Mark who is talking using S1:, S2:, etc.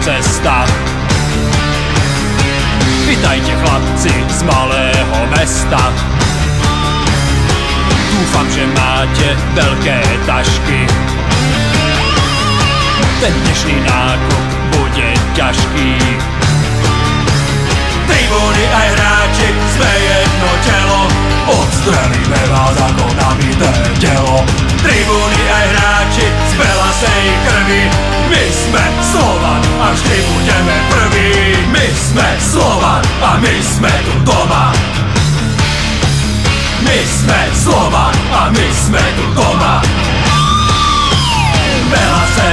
S1: cesta. Vitajte chlapci z malého mesta. Dúfam, že máte veľké tašky. Ten dnešný nákup bude ťažký. Tribúny aj hráči, sme jedno telo, odstrelíme vás ako nabité telo. Tribúny aj hráči, z belasej krvi, my sme Slovan a vždy budeme prví. My sme Slovan a my sme tu doma. My sme Slovan a my sme tu doma. Belasé